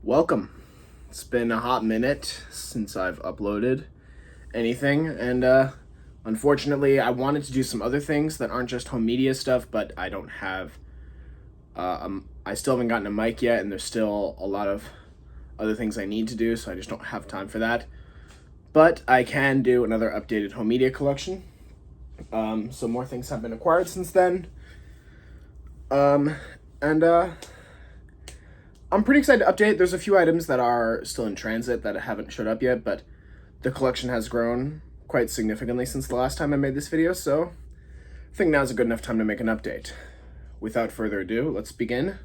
Welcome. It's been a hot minute since I've uploaded anything, and unfortunately I wanted to do some other things that aren't just home media stuff, but I don't have, I still haven't gotten a mic yet, and there's still a lot of other things I need to do, so I just don't have time for that. But I can do another updated home media collection. So more things have been acquired since then. I'm pretty excited to update. There's a few items that are still in transit that haven't showed up yet, but the collection has grown quite significantly since the last time I made this video, so I think now's a good enough time to make an update. Without further ado, let's begin.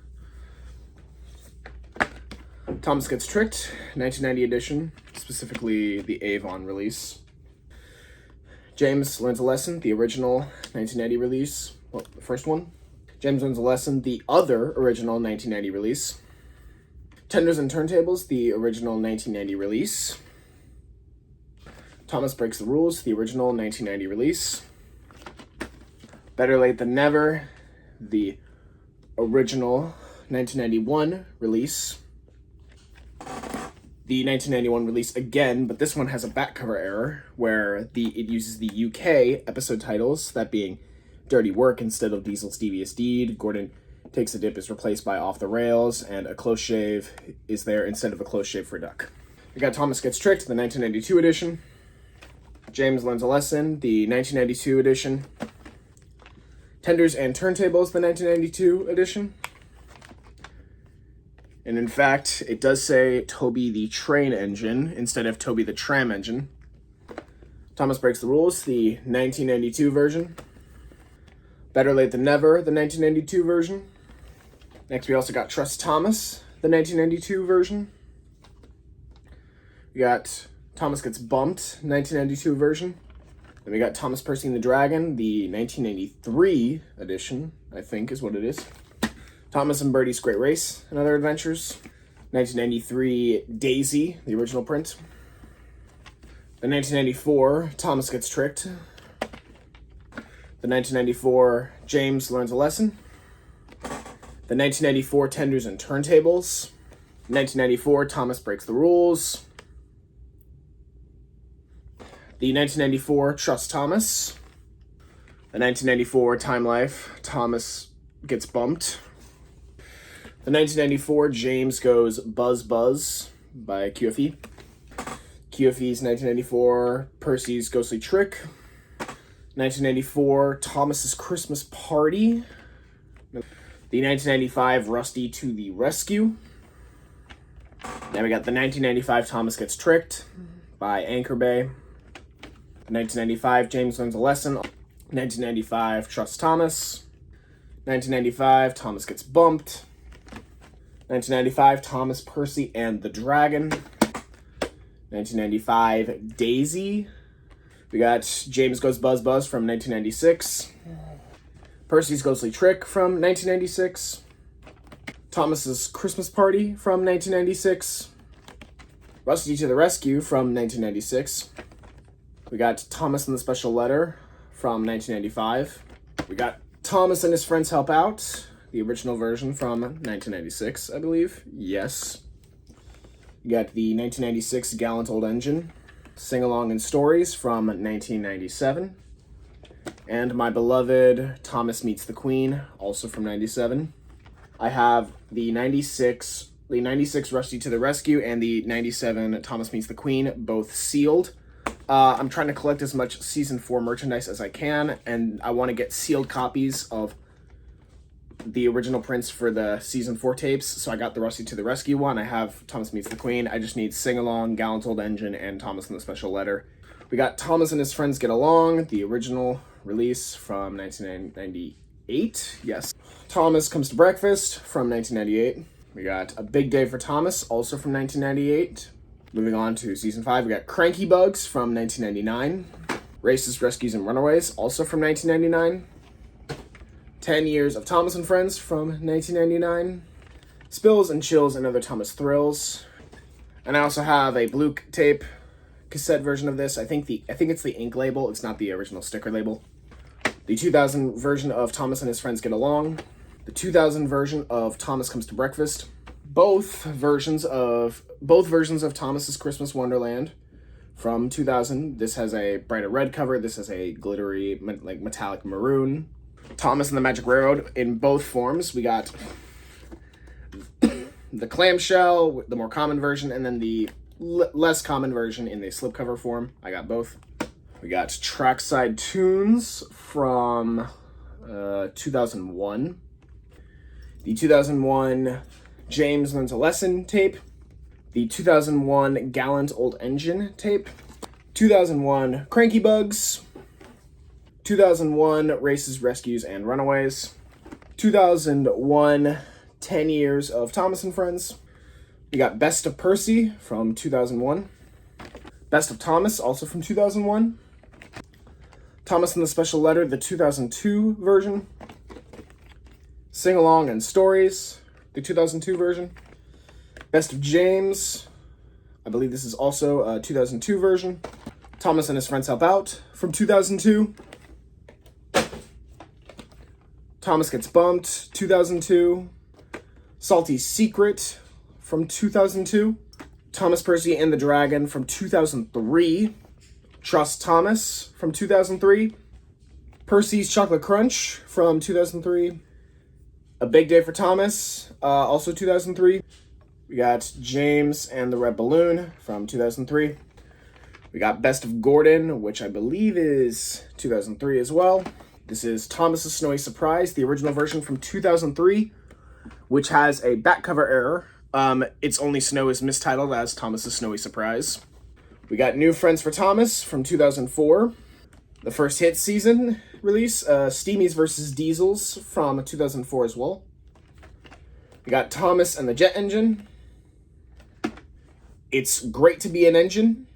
Thomas Gets Tricked, 1990 edition, specifically the Avon release. James Learns a Lesson, the original 1990 release, well, the first one. James Learns a Lesson, the other original 1990 release. Tenders and Turntables, the original 1990 release. Thomas Breaks the Rules, the original 1990 release. Better Late Than Never, the original 1991 release. The 1991 release again, but this one has a back cover error where it uses the UK episode titles, that being Dirty Work instead of Diesel's Devious Deed, Gordon Takes a Dip is replaced by Off the Rails, and A Close Shave is there instead of A Close Shave for Duck. We got Thomas Gets Tricked, the 1992 edition. James Learns a Lesson, the 1992 edition. Tenders and Turntables, the 1992 edition. And in fact, it does say Toby the Train Engine instead of Toby the Tram Engine. Thomas Breaks the Rules, the 1992 version. Better Late Than Never, the 1992 version. Next, we also got Trust Thomas, the 1992 version. We got Thomas Gets Bumped, 1992 version. Then we got Thomas Percy and the Dragon, the 1983 edition, I think is what it is. Thomas and Bertie's Great Race and Other Adventures. 1993 Daisy, the original print. The 1994 Thomas Gets Tricked. The 1994 James Learns a Lesson. The 1994 Tenders and Turntables. 1994 Thomas Breaks the Rules. The 1994 Trust Thomas. The 1994 Time Life Thomas Gets Bumped. The 1994 James Goes Buzz Buzz by QFE. QFE's 1994 Percy's Ghostly Trick. 1994 Thomas's Christmas Party. The 1995 Rusty to the Rescue. Then we got the 1995 Thomas Gets Tricked by Anchor Bay. 1995 James Learns a Lesson. 1995 Trust Thomas. 1995 Thomas Gets Bumped. 1995 Thomas Percy and the Dragon. 1995 Daisy. We got James Goes Buzz Buzz from 1996. Percy's Ghostly Trick from 1996. Thomas's Christmas Party from 1996. Rusty to the Rescue from 1996. We got Thomas and the Special Letter from 1995. We got Thomas and His Friends Help Out, the original version from 1996, I believe. Yes. We got the 1996 Gallant Old Engine, Sing Along and Stories from 1997. And my beloved Thomas Meets the Queen, also from 97. I have the 96 Rusty to the Rescue and the 97 Thomas Meets the Queen, both sealed. I'm trying to collect as much Season 4 merchandise as I can, and I want to get sealed copies of the original prints for the Season 4 tapes, so I got the Rusty to the Rescue one. I have Thomas Meets the Queen. I just need Sing Along, Gallant Old Engine, and Thomas and the Special Letter. We got Thomas and His Friends Get Along, the original release from 1998. Yes. Thomas Comes to Breakfast from 1998. We got A Big Day for Thomas, also from 1998. Moving on to Season 5, we got Cranky Bugs from 1999. Races, Rescues, and Runaways, also from 1999. 10 Years of Thomas and Friends from 1999. Spills and Chills and Other Thomas Thrills. And I also have a blue tape cassette version of this. I think it's the ink label. It's not the original sticker label. The 2000 version of Thomas and His Friends Get Along. The 2000 version of Thomas Comes to Breakfast. both versions of Thomas's Christmas Wonderland from 2000. This has a brighter red cover. This has a glittery, like metallic maroon. Thomas and the Magic Railroad in both forms. We got the clamshell, the more common version, and then the less common version in the slipcover form. I got both. We got trackside tunes from 2001. The 2001 James Learns a Lesson tape. The 2001 Gallant Old Engine tape. 2001 Cranky Bugs. 2001 Races, Rescues, and Runaways. 2001 10 Years of Thomas and Friends. We got Best of Percy from 2001. Best of Thomas, also from 2001. Thomas and the Special Letter, the 2002 version. Sing Along and Stories, the 2002 version. Best of James, I believe this is also a 2002 version. Thomas and His Friends Help Out from 2002. Thomas Gets Bumped, 2002. Salty's Secret from 2002. Thomas Percy and the Dragon from 2003. Trust Thomas from 2003. Percy's Chocolate Crunch from 2003. A Big Day for Thomas, also 2003. We got James and the Red Balloon from 2003. We got Best of Gordon, which I believe is 2003 as well. This is Thomas's Snowy Surprise, the original version from 2003, which has a back cover error. It's Only Snow is mistitled as Thomas's Snowy Surprise. We got New Friends for Thomas from 2004. The first hit season release, Steamies vs. Diesels from 2004 as well. We got Thomas and the Jet Engine. It's Great to Be an Engine.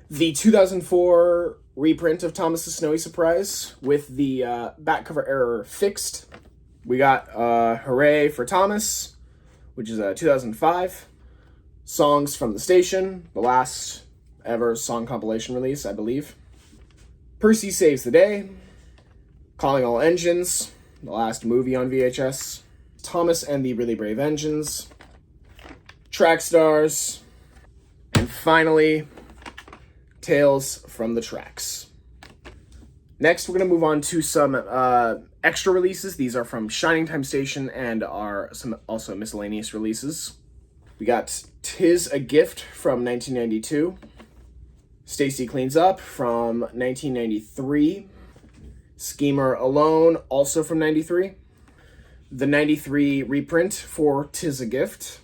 The 2004 reprint of Thomas's Snowy Surprise with the back cover error fixed. We got Hooray for Thomas, which is 2005. Songs from the Station, the last ever song compilation release, I believe. Percy Saves the Day. Calling All Engines, the last movie on VHS. Thomas and the Really Brave Engines. Track Stars. And finally, Tales from the Tracks. Next, we're going to move on to some extra releases. These are from Shining Time Station and are some also miscellaneous releases. We got Tis a Gift from 1992. Stacy Cleans Up from 1993. Schemer Alone, also from 93. The 93 reprint for Tis a Gift.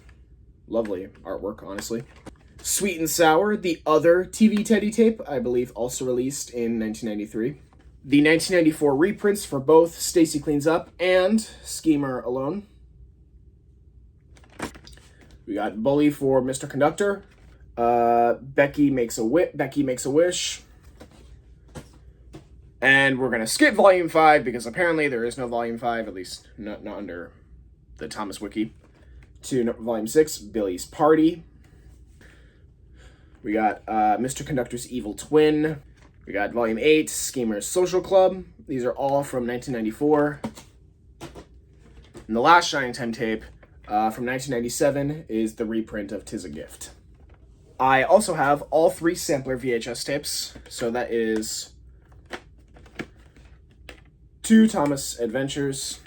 Lovely artwork, honestly. Sweet and Sour, the other TV Teddy tape, I believe also released in 1993. The 1994 reprints for both Stacy Cleans Up and Schemer Alone. We got Bully for Mr. Conductor. Becky Makes a Wish. And we're going to skip Volume 5 because apparently there is no Volume 5, at least not under the Thomas Wiki. To Volume 6, Billy's Party. We got Mr. Conductor's Evil Twin. We got Volume 8, Schemer's Social Club. These are all from 1994. And the last Shining Time tape from 1997 is the reprint of Tis a Gift. I also have all 3 sampler VHS tapes, so that is 2 Thomas Adventures,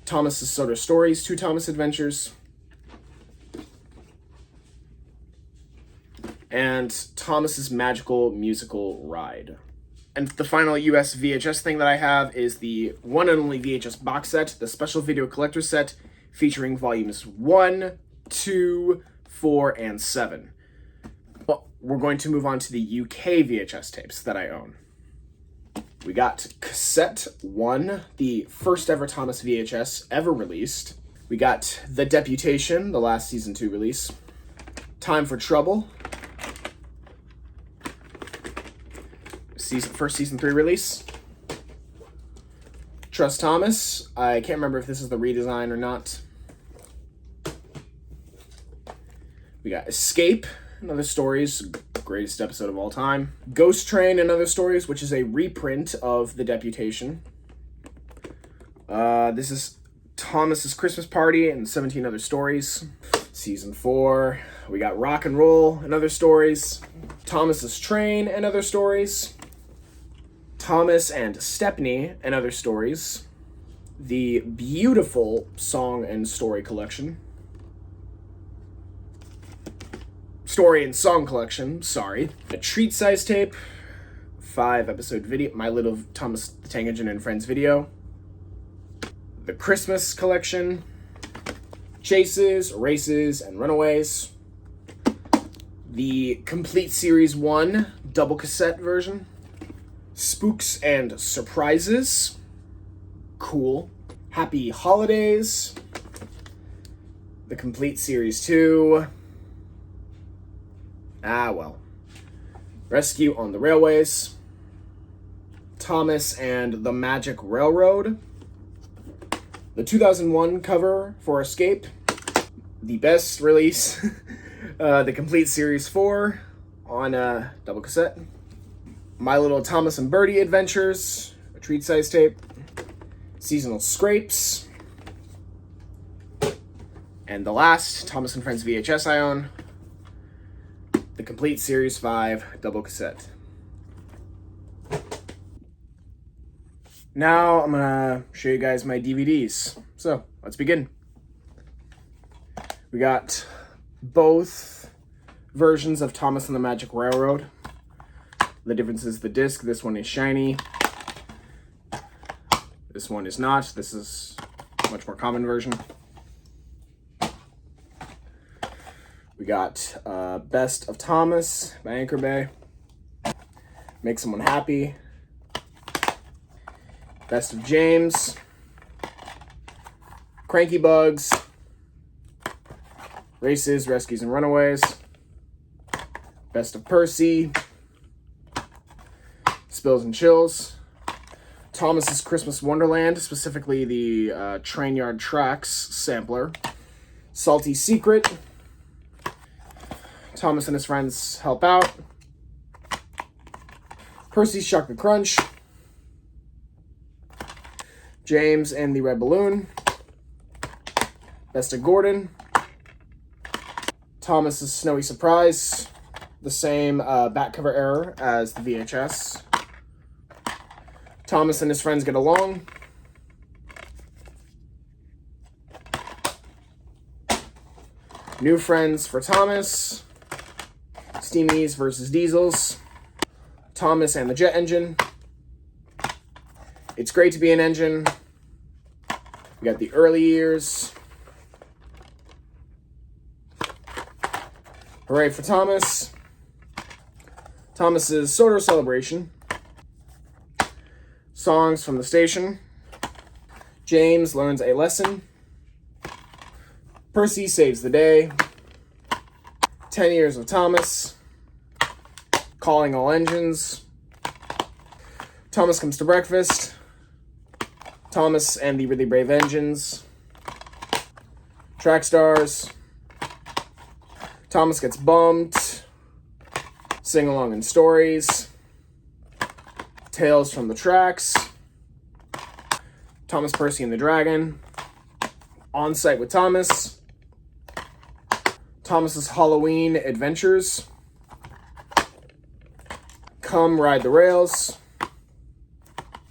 Thomas's Soda Stories, 2 Thomas Adventures, and Thomas's Magical Musical Ride. And the final US VHS thing that I have is the one and only VHS box set, the Special Video Collector Set, featuring volumes 1, 2, 4, and 7. Well, we're going to move on to the UK VHS tapes that I own. We got Cassette 1, the first ever Thomas VHS ever released. We got The Deputation, the last Season 2 release. Time for Trouble, first Season 3 release. Trust Thomas, I can't remember if this is the redesign or not. We got Escape and Other Stories, greatest episode of all time. Ghost Train and Other Stories, which is a reprint of The Deputation. This is Thomas's Christmas Party and 17 Other Stories. Season 4. We got Rock and Roll and Other Stories. Thomas's Train and Other Stories. Thomas and Stepney and Other Stories. The beautiful Song and Story Collection. Story and Song Collection, sorry. A treat size tape. 5-episode video. My Little Thomas the Tank Engine and Friends video. The Christmas Collection. Chases, Races, and Runaways. The Complete Series 1 double cassette version. Spooks and Surprises. Cool. Happy Holidays. The Complete Series 2. Rescue on the Railways. Thomas and the Magic Railroad. The 2001 cover for Escape. The best release. The Complete Series 4 on double cassette. My Little Thomas and Birdie Adventures. A treat size tape. Seasonal Scrapes. And the last Thomas and Friends VHS I own. The Complete Series 5 double cassette. Now I'm gonna show you guys my DVDs. So let's begin. We got both versions of Thomas and the Magic Railroad. The difference is the disc. This one is shiny. This one is not. This is a much more common version. We got Best of Thomas by Anchor Bay. Make Someone Happy. Best of James. Cranky Bugs. Races, Rescues, and Runaways. Best of Percy. Spills and Chills. Thomas's Christmas Wonderland, specifically the Train Yard Tracks sampler. Salty Secret. Thomas and his friends help out. Percy's Chocolate Crunch. James and the Red Balloon. Best of Gordon. Thomas's Snowy Surprise. The same back cover error as the VHS. Thomas and his friends get along. New Friends for Thomas. Steamies versus Diesels. Thomas and the Jet Engine. It's Great to Be an Engine. We got the early years. Hooray for Thomas. Thomas's Soda Celebration. Songs from the Station. James Learns a Lesson. Percy Saves the Day. 10 Years of Thomas. Calling All Engines. Thomas Comes to Breakfast. Thomas and the Really Brave Engines. Track Stars. Thomas Gets Bumped. Sing Along and Stories. Tales from the Tracks. Thomas, Percy, and the Dragon. On Site with Thomas. Thomas's Halloween Adventures. Come Ride the Rails.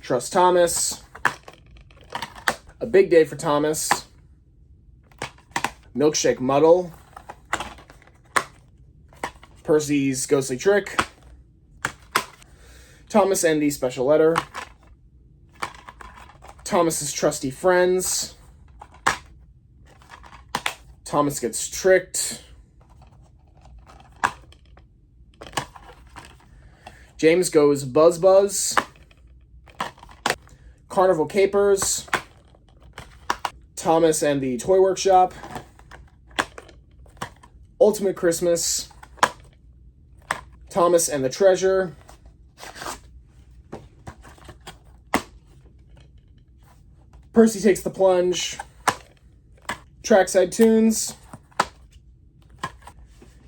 Trust Thomas. A Big Day for Thomas. Milkshake Muddle. Percy's Ghostly Trick. Thomas and the Special Letter. Thomas's Trusty Friends. Thomas Gets Tricked. James Goes Buzz Buzz. Carnival Capers. Thomas and the Toy Workshop. Ultimate Christmas. Thomas and the Treasure. Percy Takes the Plunge. Trackside Tunes.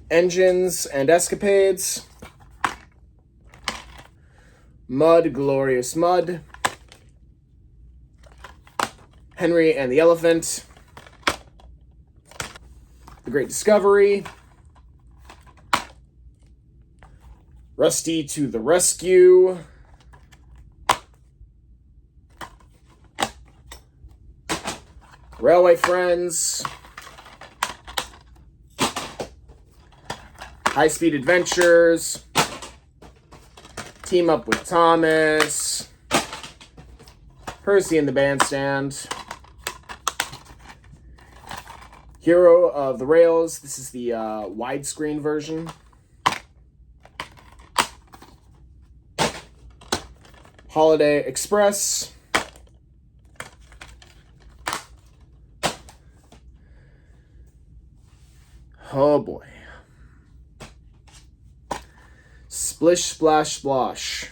Engines and Escapades. Mud, Glorious Mud. Henry and the Elephant, The Great Discovery, Rusty to the Rescue, Railway Friends, High Speed Adventures, Team Up with Thomas, Percy and the Bandstand, Hero of the Rails. This is the widescreen version. Holiday Express, oh boy, Splish Splash Splosh,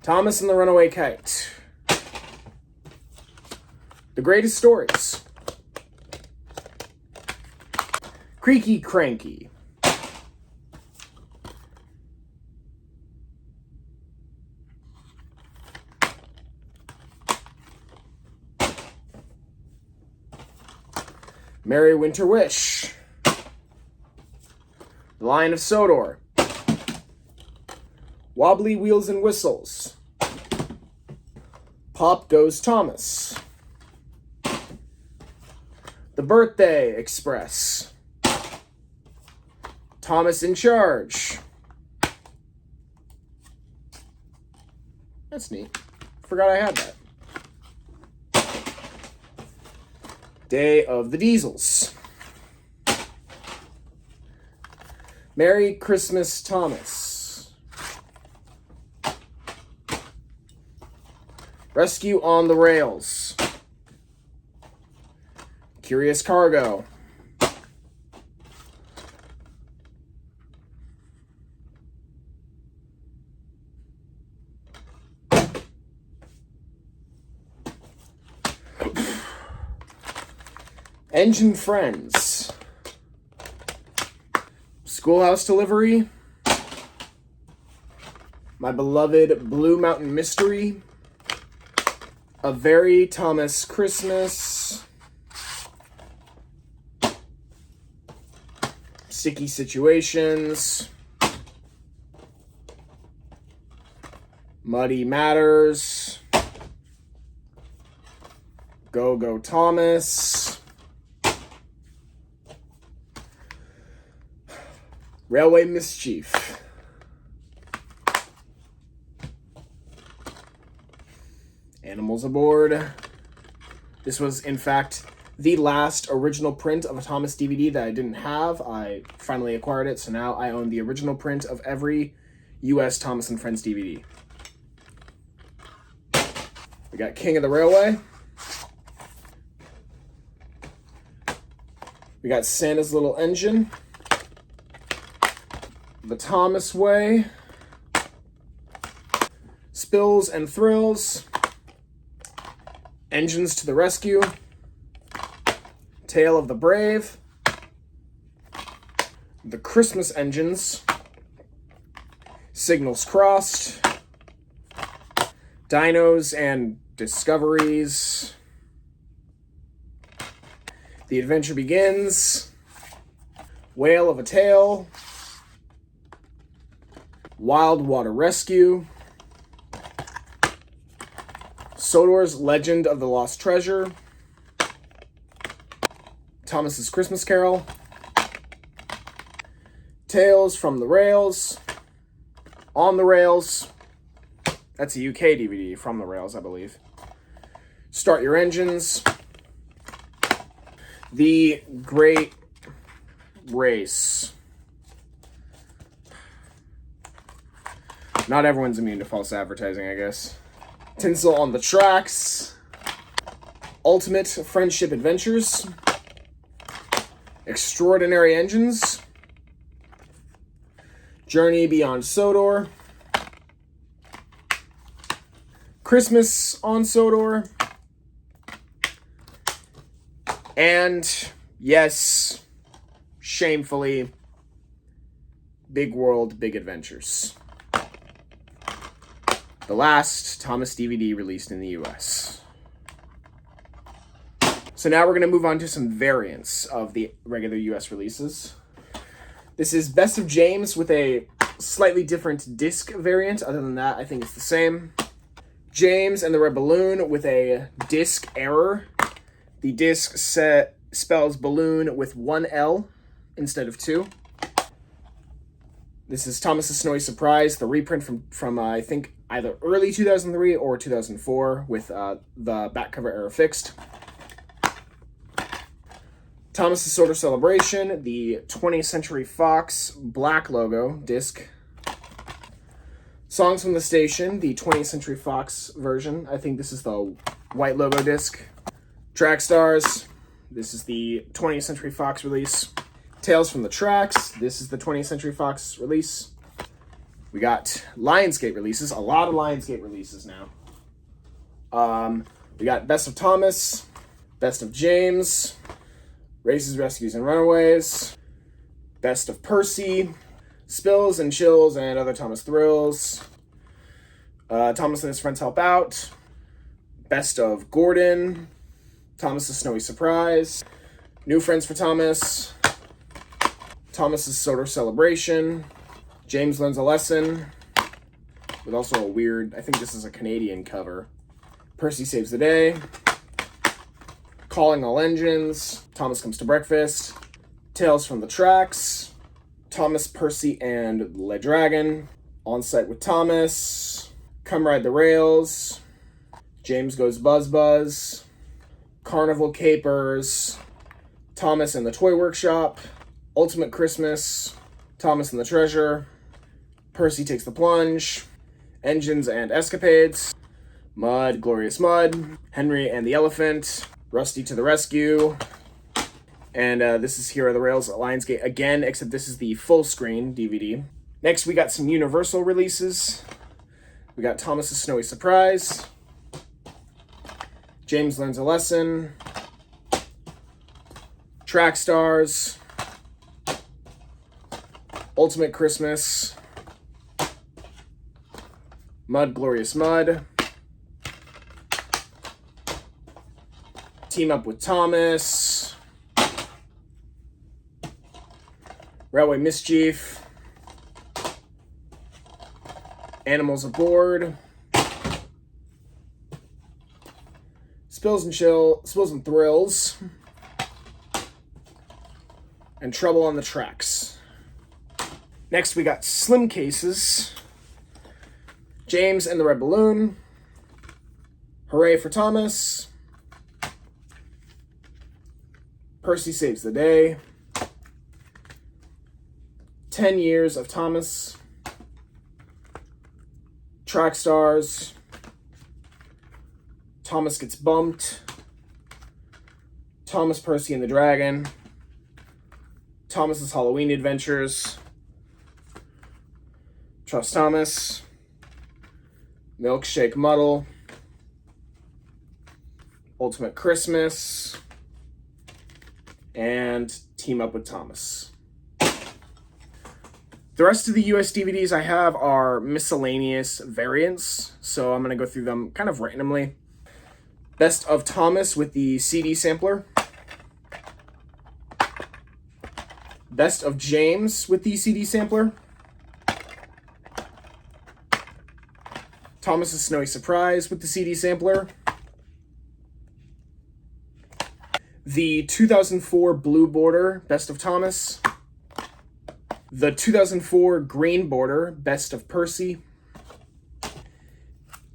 Thomas and the Runaway Kite, The Greatest Stories, Creaky Cranky, Merry Winter Wish, The Lion of Sodor, Wobbly Wheels and Whistles, Pop Goes Thomas, The Birthday Express, Thomas in Charge. That's neat. Forgot I had that. Day of the Diesels, Merry Christmas Thomas, Rescue on the Rails, Curious Cargo, Engine Friends, Schoolhouse Delivery, My Beloved Blue Mountain Mystery, A Very Thomas Christmas, Sticky Situations, Muddy Matters, Go Go Thomas, Railway Mischief, Animals Aboard. This was, in fact, the last original print of a Thomas DVD that I didn't have. I finally acquired it, so now I own the original print of every U.S. Thomas and Friends DVD. We got King of the Railway. We got Santa's Little Engine, The Thomas Way, Spills and Thrills, Engines to the Rescue, Tale of the Brave, The Christmas Engines, Signals Crossed, Dinos and Discoveries, The Adventure Begins, Whale of a Tale, Wild Water Rescue, Sodor's Legend of the Lost Treasure, Thomas's Christmas Carol, Tales from the Rails, On the Rails, that's a UK DVD, From the Rails, I believe, Start Your Engines, The Great Race. Not everyone's immune to false advertising, I guess. Tinsel on the Tracks, Ultimate Friendship Adventures, Extraordinary Engines, Journey Beyond Sodor, Christmas on Sodor, and, yes, shamefully, Big World, Big Adventures. the last Thomas DVD released in the US. So now we're going to move on to some variants of the regular US releases. This is Best of James with a slightly different disc variant. Other than that, I think it's the same. James and the Red Balloon with a disc error. The disc spells balloon with one L instead of two. This is Thomas's Snowy Surprise, the reprint from I think either early 2003 or 2004 with the back cover error fixed. Thomas's Solar Celebration, the 20th Century Fox black logo disc. Songs from the Station, the 20th Century Fox version. I think this is the white logo disc. Track Stars, this is the 20th Century Fox release. Tales from the Tracks, this is the 20th Century Fox release. We got Lionsgate releases, a lot of Lionsgate releases now. We got Best of Thomas, Best of James, Races, Rescues, and Runaways, Best of Percy, Spills and Chills and Other Thomas Thrills, Thomas and His Friends Help Out, Best of Gordon, Thomas's Snowy Surprise, New Friends for Thomas, Thomas's Solar Celebration, James Learns a Lesson, with also a weird, I think this is a Canadian cover, Percy Saves the Day, Calling All Engines, Thomas Comes to Breakfast, Tales from the Tracks, Thomas, Percy, and Le Dragon, On Site with Thomas, Come Ride the Rails, James Goes Buzz Buzz, Carnival Capers, Thomas and the Toy Workshop, Ultimate Christmas, Thomas and the Treasure, Percy Takes the Plunge, Engines and Escapades, Mud, Glorious Mud, Henry and the Elephant, Rusty to the Rescue, and this is Here Are the Rails at Lionsgate again, except this is the full screen DVD. Next, we got some Universal releases. We got Thomas's Snowy Surprise, James Learns a Lesson, Track Stars, Ultimate Christmas, Mud, Glorious Mud, Team Up with Thomas, Railway Mischief, Animals Aboard, Spills and Thrills, and Trouble on the Tracks. Next, we got Slim Cases, James and the Red Balloon, Hooray for Thomas, Percy Saves the Day, 10 Years of Thomas, Track Stars, Thomas Gets Bumped, Thomas, Percy, and the Dragon, Thomas's Halloween Adventures, Trust Thomas, Milkshake Muddle, Ultimate Christmas, and Team Up with Thomas. The rest of the US DVDs I have are miscellaneous variants, so I'm going to go through them kind of randomly. Best of Thomas with the CD sampler. Best of James with the CD sampler. Thomas's Snowy Surprise with the CD sampler. The 2004 Blue Border, Best of Thomas. The 2004 Green Border, Best of Percy.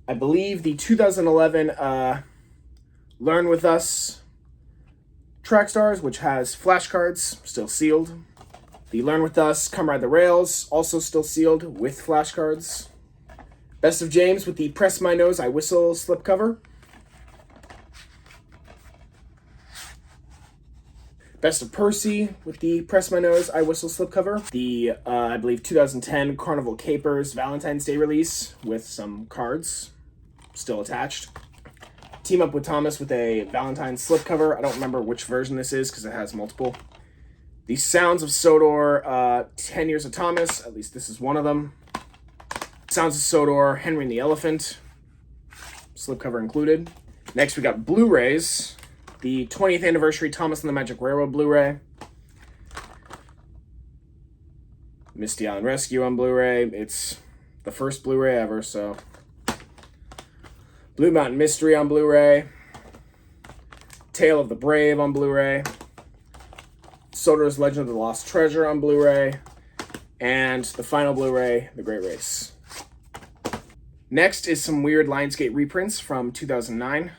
I believe the 2011 Learn With Us Track Stars, which has flashcards, still sealed. The Learn With Us Come Ride the Rails, also still sealed with flashcards. Best of James with the Press My Nose, I Whistle slipcover. Best of Percy with the Press My Nose, I Whistle slipcover. The, I believe, 2010 Carnival Capers Valentine's Day release with some cards still attached. Team Up with Thomas with a Valentine's slipcover. I don't remember which version this is because it has multiple. The Sounds of Sodor, 10 Years of Thomas, at least this is one of them. Sounds of Sodor, Henry and the Elephant, slipcover included. Next, we got Blu-rays. The 20th anniversary Thomas and the Magic Railroad Blu-ray. Misty Island Rescue on Blu-ray. It's the first Blu-ray ever, so. Blue Mountain Mystery on Blu-ray. Tale of the Brave on Blu-ray. Sodor's Legend of the Lost Treasure on Blu-ray. And the final Blu-ray, The Great Race. Next is some weird Lionsgate reprints from 2009.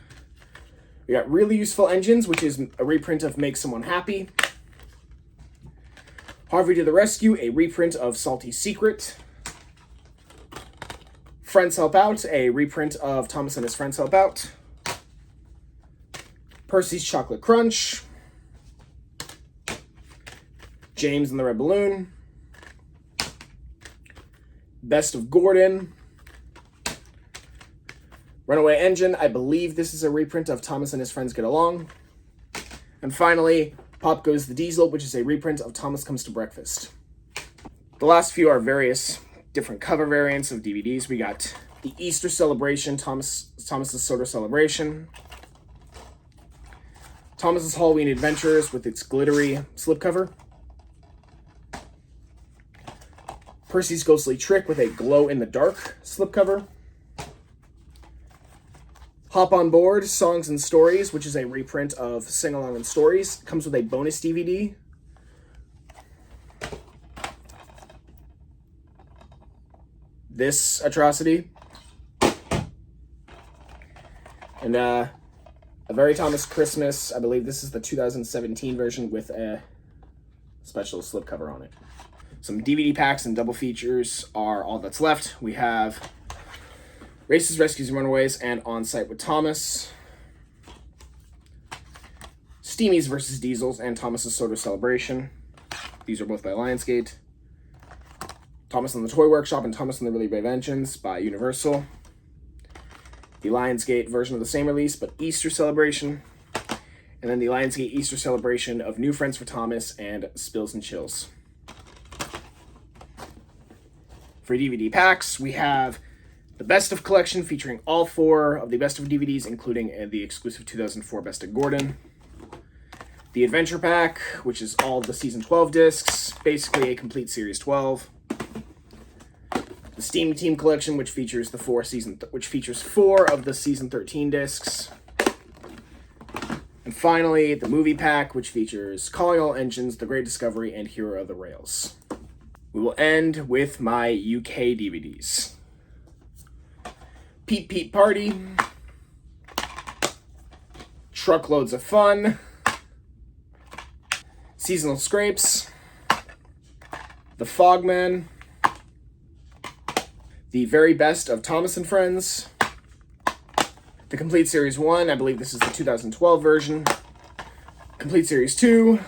We got Really Useful Engines, which is a reprint of Make Someone Happy. Harvey to the Rescue, a reprint of Salty Secret. Friends Help Out, a reprint of Thomas and His Friends Help Out. Percy's Chocolate Crunch. James and the Red Balloon. Best of Gordon. Runaway Engine, I believe this is a reprint of Thomas and His Friends Get Along. And finally, Pop Goes the Diesel, which is a reprint of Thomas Comes to Breakfast. The last few are various different cover variants of DVDs. We got the Easter Celebration, Thomas's Sodor Celebration. Thomas's Halloween Adventures with its glittery slipcover. Percy's Ghostly Trick with a glow-in-the-dark slipcover. Hop on Board, Songs and Stories, which is a reprint of Sing Along and Stories. Comes with a bonus DVD. This atrocity. And A Very Thomas Christmas. I believe this is the 2017 version with a special slipcover on it. Some DVD packs and double features are all that's left. We have Races, Rescues, and Runaways, and On Site with Thomas. Steamies vs. Diesels, and Thomas's Sodor Celebration. These are both by Lionsgate. Thomas and the Toy Workshop and Thomas and the Really Brave Engines by Universal. The Lionsgate version of the same release, but Easter Celebration. And then the Lionsgate Easter Celebration of New Friends for Thomas and Spills and Chills. For DVD packs, we have the Best of Collection featuring all 4 of the Best of DVDs, including the exclusive 2004 Best of Gordon. The Adventure Pack, which is all of the Season 12 discs, basically a complete Series 12. The Steam Team Collection, which features 4 of the Season 13 discs. And finally, the Movie Pack, which features Calling All Engines, The Great Discovery, and Hero of the Rails. We will end with my UK DVDs. Peep Peep Party, Truckloads of Fun, Seasonal Scrapes, The Fogman, The Very Best of Thomas and Friends, The Complete Series 1, I believe this is the 2012 version, Complete Series 2,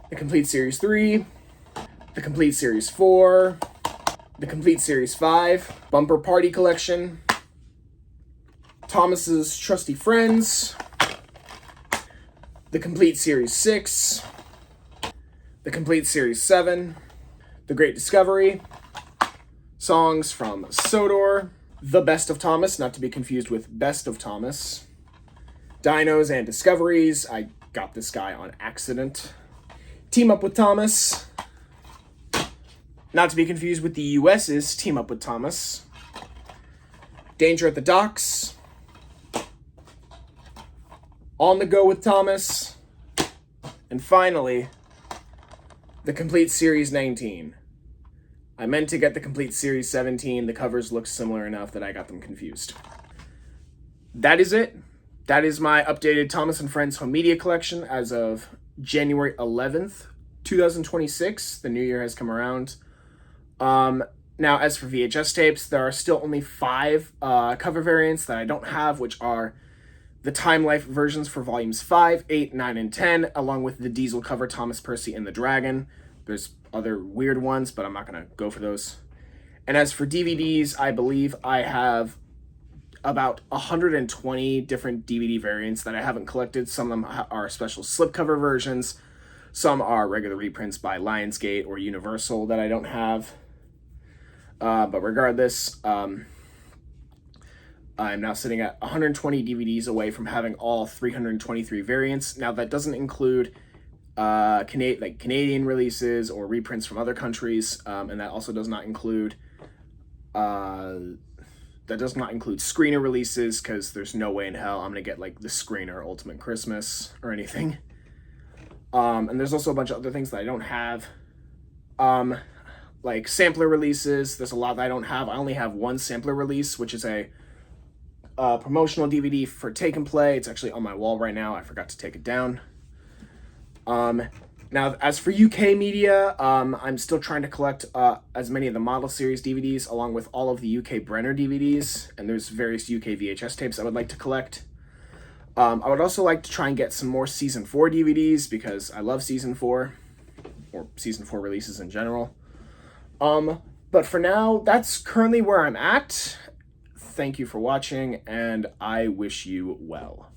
The Complete Series 3, The Complete Series 4, The Complete Series 5, Bumper Party Collection, Thomas's Trusty Friends, The Complete Series 6, The Complete Series 7, The Great Discovery, Songs from Sodor, The Best of Thomas, not to be confused with Best of Thomas, Dinos and Discoveries, I got this guy on accident, Team Up with Thomas, not to be confused with the US's Team Up with Thomas, Danger at the Docks, On the Go with Thomas, and finally, The Complete Series 19. I meant to get The Complete Series 17. The covers look similar enough that I got them confused. That is it. That is my updated Thomas and Friends home media collection as of January 11th, 2026. The new year has come around. Now, as for VHS tapes, there are still only 5 cover variants that I don't have, which are the Time Life versions for volumes 5, 8, 9, and 10, along with the Diesel cover Thomas, Percy, and the Dragon. There's other weird ones, but I'm not going to go for those. And as for DVDs, I believe I have about 120 different DVD variants that I haven't collected. Some of them are special slipcover versions. Some are regular reprints by Lionsgate or Universal that I don't have. But regardless, I'm now sitting at 120 DVDs away from having all 323 variants. Now that doesn't include Canadian releases or reprints from other countries, and that also does not include screener releases, because there's no way in hell I'm gonna get like the Screener Ultimate Christmas or anything. And there's also a bunch of other things that I don't have. Like sampler releases, there's a lot that I don't have. I only have one sampler release, which is a promotional DVD for Take and Play. It's actually on my wall right now. I forgot to take it down. Now, as for UK media, I'm still trying to collect as many of the Model Series DVDs, along with all of the UK Brenner DVDs, and there's various UK VHS tapes I would like to collect. I would also like to try and get some more Season 4 DVDs, because I love Season 4, or Season 4 releases in general. But for now, that's currently where I'm at. Thank you for watching, and I wish you well.